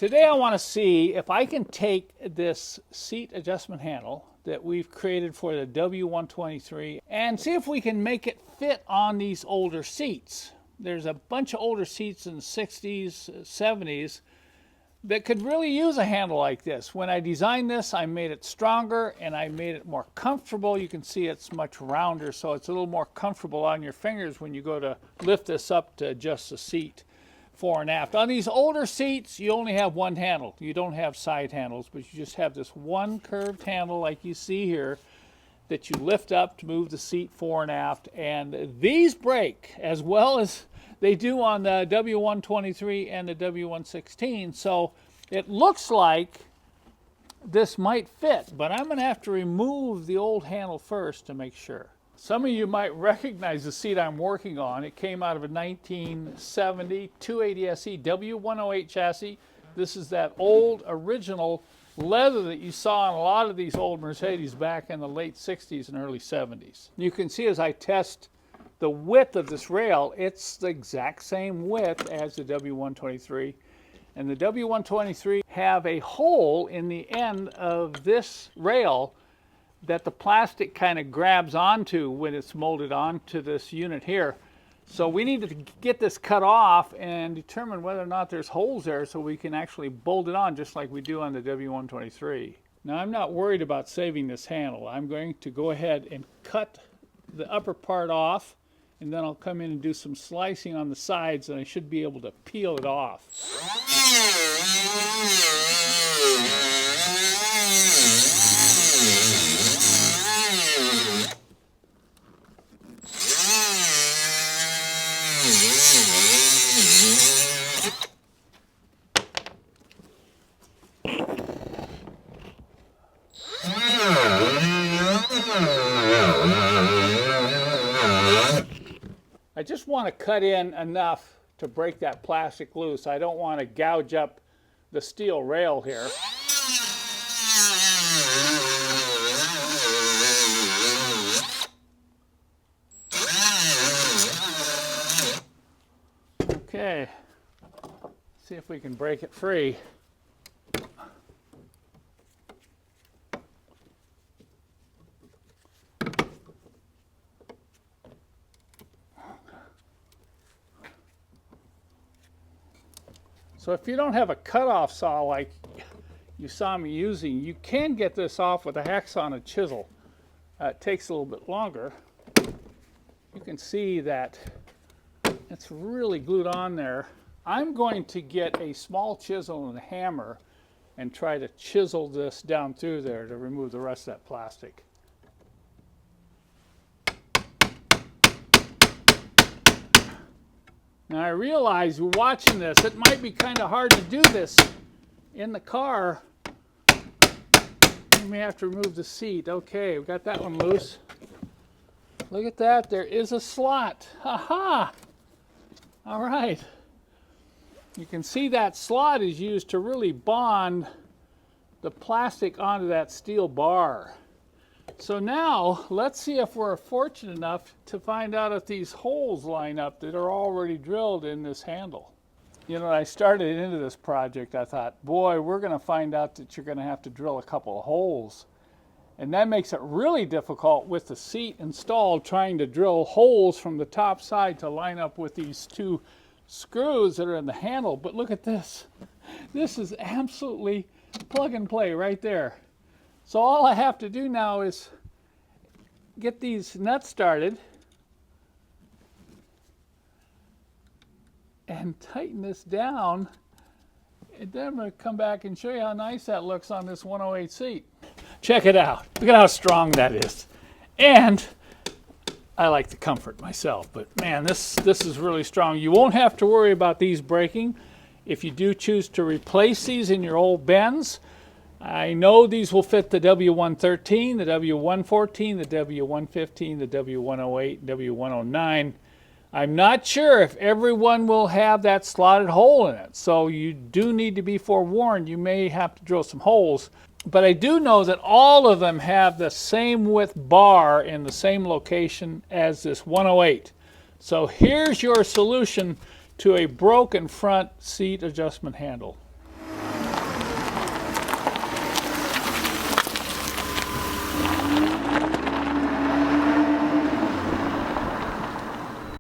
Today I want to see if I can take this seat adjustment handle that we've created for the W123 and see if we can make it fit on these older seats. There's a bunch of older seats in the 60s, 70s that could really use a handle like this. When I designed this, I made it stronger and I made it more comfortable. You can see it's much rounder, so it's a little more comfortable on your fingers when you go to lift this up to adjust the seat fore and aft. On these older seats, you only have one handle. You don't have side handles, but you just have this one curved handle like you see here that you lift up to move the seat fore and aft. And these break as well as they do on the W123 and the W116. So it looks like this might fit, but I'm going to have to remove the old handle first to make sure. Some of you might recognize the seat I'm working on. It came out of a 1970 280SE W108 chassis. This is that old original leather that you saw on a lot of these old Mercedes back in the late 60s and early 70s. You can see as I test the width of this rail, it's the exact same width as the W123. And the W123 have a hole in the end of this rail that the plastic kind of grabs onto when it's molded onto this unit here. So we need to get this cut off and determine whether or not there's holes there so we can actually bolt it on just like we do on the W123. Now I'm not worried about saving this handle. I'm going to go ahead and cut the upper part off, and then I'll come in and do some slicing on the sides and I should be able to peel it off. I just want to cut in enough to break that plastic loose. I don't want to gouge up the steel rail here. Okay, see if we can break it free. So if you don't have a cutoff saw like you saw me using, you can get this off with a hacksaw and a chisel. It takes a little bit longer. You can see that it's really glued on there. I'm going to get a small chisel and a hammer and try to chisel this down through there to remove the rest of that plastic. Now I realize watching this, it might be kind of hard to do this in the car. You may have to remove the seat. Okay, we've got that one loose. Look at that, there is a slot. Ha-ha! All right. You can see that slot is used to really bond the plastic onto that steel bar. So now, let's see if we're fortunate enough to find out if these holes line up that are already drilled in this handle. You know, when I started into this project, I thought, boy, we're going to find out that you're going to have to drill a couple of holes. And that makes it really difficult with the seat installed, trying to drill holes from the top side to line up with these two screws that are in the handle. But look at this. This is absolutely plug and play right there. So all I have to do now is get these nuts started and tighten this down, and then I'm going to come back and show you how nice that looks on this 108 seat. Check it out. Look at how strong that is. And I like the comfort myself, but man, this is really strong. You won't have to worry about these breaking if you do choose to replace these in your old Benz. I know these will fit the W113, the W114, the W115, the W108, W109. I'm not sure if everyone will have that slotted hole in it, so you do need to be forewarned. You may have to drill some holes. But I do know that all of them have the same width bar in the same location as this 108. So here's your solution to a broken front seat adjustment handle.